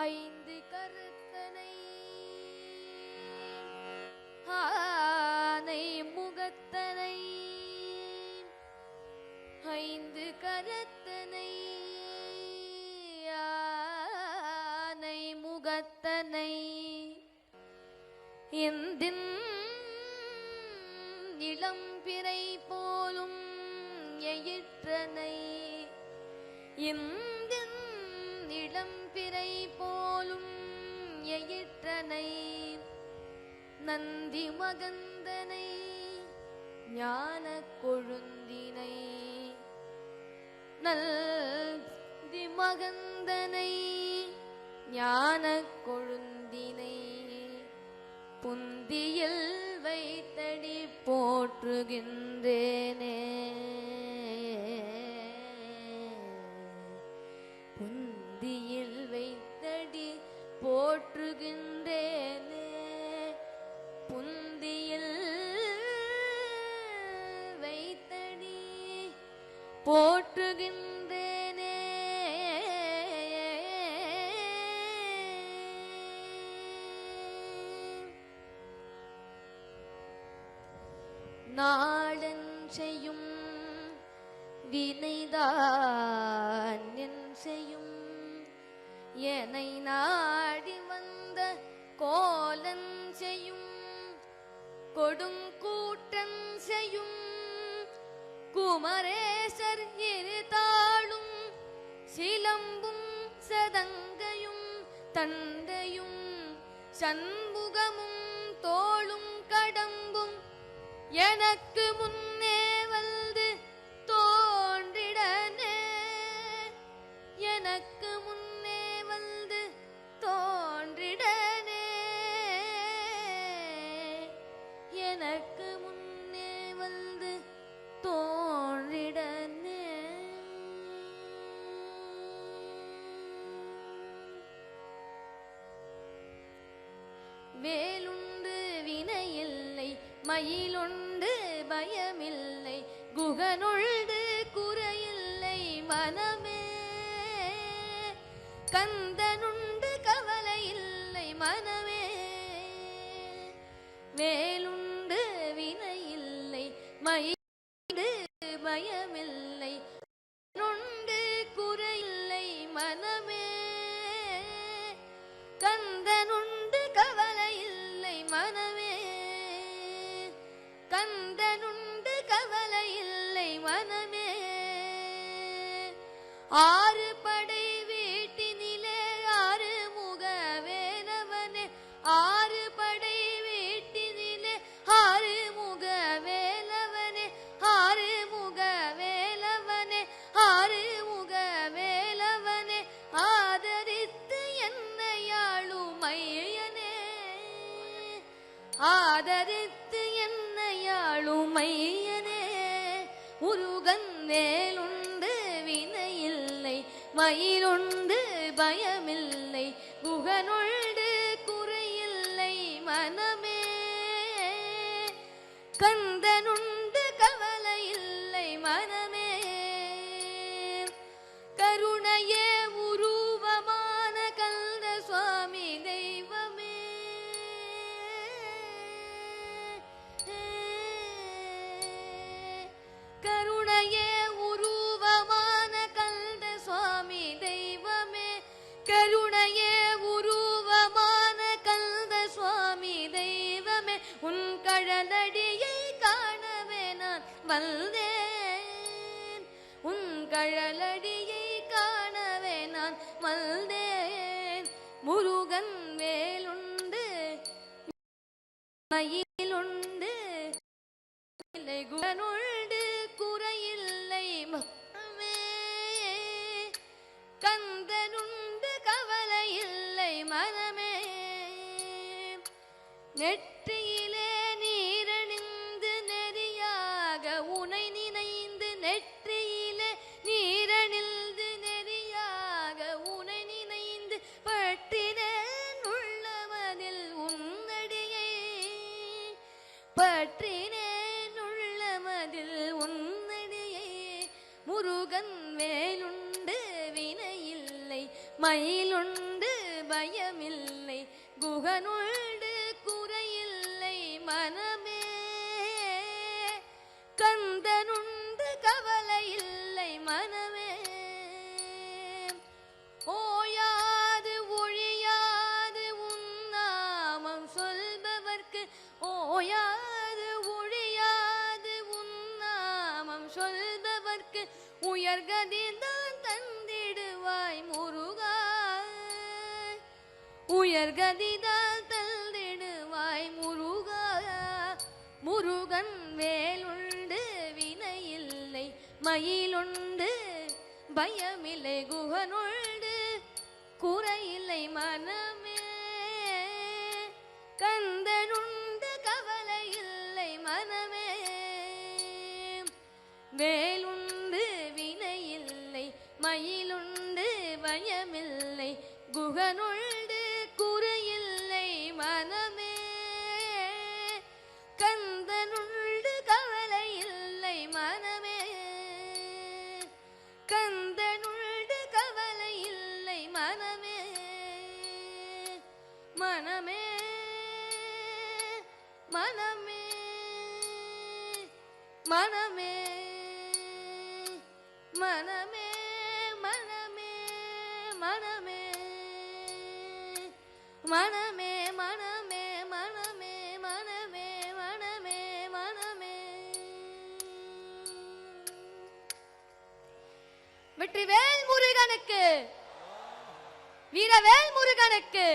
ஐந்து கருத்தனை ஆனை முகத்தனை ஐந்து கருத்தனை ஆனை முகத்தனை எந்தின் இளம்பிறை போலும் எயிற்றனை எந்தின் இளம்பிறை போலும் எயிற்றனை நந்தி மகந்தனை ஞான கொழுந்தினை நந்தி மகந்தனை ஞான கொழுந்தினை புந்தியில் வைத்தடி போற்றுகின்றேனே புந்தியில் வைத்தடி போற்றுகின்றேனே புந்தியில் வைத்தடி போற்றுகின்றேனே நாடன் செய்யும் வினைதான் என் செய்யும் என்னை நாடி வந்த கோலன் செய்யும் கொடுங்கூட்டன் செய்யும் குமரேசர் இருதாளும் சிலம்பும் சதங்கையும் தந்தையும் சண்முகமும் தோளும் கடம்பும் எனக்கு முன்னே வந்து தோன்றிடனே எனக்கு முன்னே வந்து தோன்றிடனே எனக்கு முன்னே வந்து தோன்றிடனே வேலுண்டு வினையில்லை மயிலுண்டு பயமில்லை குகனுள்டு குறையில்லை மனமே கந்தனுண்டு கவலை இல்லை மனமே வேலுண்டு வினையில்லை மயிலுண்டு பயமில்லை நுண்டு குறையில்லை மனமே கந்தனுண்டு கவலை இல்லை மனமே கந்தனுண்டு கவலை இல்லை மனமே ஆறு படை வீட்டினிலே ஆறு முக வேலவனே ஆறு படை வீட்டினிலே ஆறு முக வேலவனே ஆறு முக வேலவனே ஆறு முக வேலவனே ஆதரித்து என்னையாளும் ஐயனே ஆதரித்து என்னையாளும் ஐயனே முருகன் வேலுண்டு வினையில்லை மயிலுண்டு பயமில்லை குகனுள்டு குறையில்லை மனமே கந்தனுண்டு கவலை இல்லை மனமே கருணையே உருவமான கந்த சுவாமி தெய்வமே கருணையே உருவமான கந்த சுவாமி தெய்வமே கருணையே உருவமான கந்த சுவாமி தெய்வமே உன் கழலடியை காணவே நான் வந்தேன் உன் கழலடியை காணவே நான் வந்தேன் முருகன் வேலுண்டு மயிலுண்டு குகனுள்டு குறையில்லை மனமே கந்தனுண்டு கவலை இல்லை மனமே நெற்றியிலே நீரணிந்து நெறியாக உனை நினைந்து நெற்றியிலே நீரணிந்து நெறியாக உனை நினைந்து பற்றினேன் உள்ளமதில் உன்னடியை பற்றினேன் உள்ளமதில் உன்னடியை முருகன் வேலுண்டு வினையில்லை மயிலுண்டு பயமில்லை குகனுண்டு குறையில்லை மனமே கந்தனுண்டு கவலை இல்லை மனமே ஓயாது ஒழியாது உன்னாமம் சொல்பவர்க்கு ஓயாது ஒழியாது உன்னாமம் சொல்பவர்க்கு உயர்கதிதான் தந்திடுவாய் முருகா உயர்கதிதான் தந்திடுவாய் முருகா முருகன் வேலுண்டு வினையில்லை மயிலுண்டு பயமில்லை குகனுண்டு குறையில்லை மனமே கந்தனுண்டு கவலை இல்லை மனமே வேலுண்டு வினையில்லை மயிலுண்டு பயமில்லை குகனுண்டு குறையில்லை மனமே கந்தனுண்டு கவலை இல்லை மனமே கந்தனுண்டு கவலை இல்லை மனமே மனமே மனமே மனமே மனமே மனமே மனமே மனமே மனமே மனமே மனமே மனமே மனமே வெற்றிவேல் முருகனுக்கு வீரவேல் முருகனுக்கு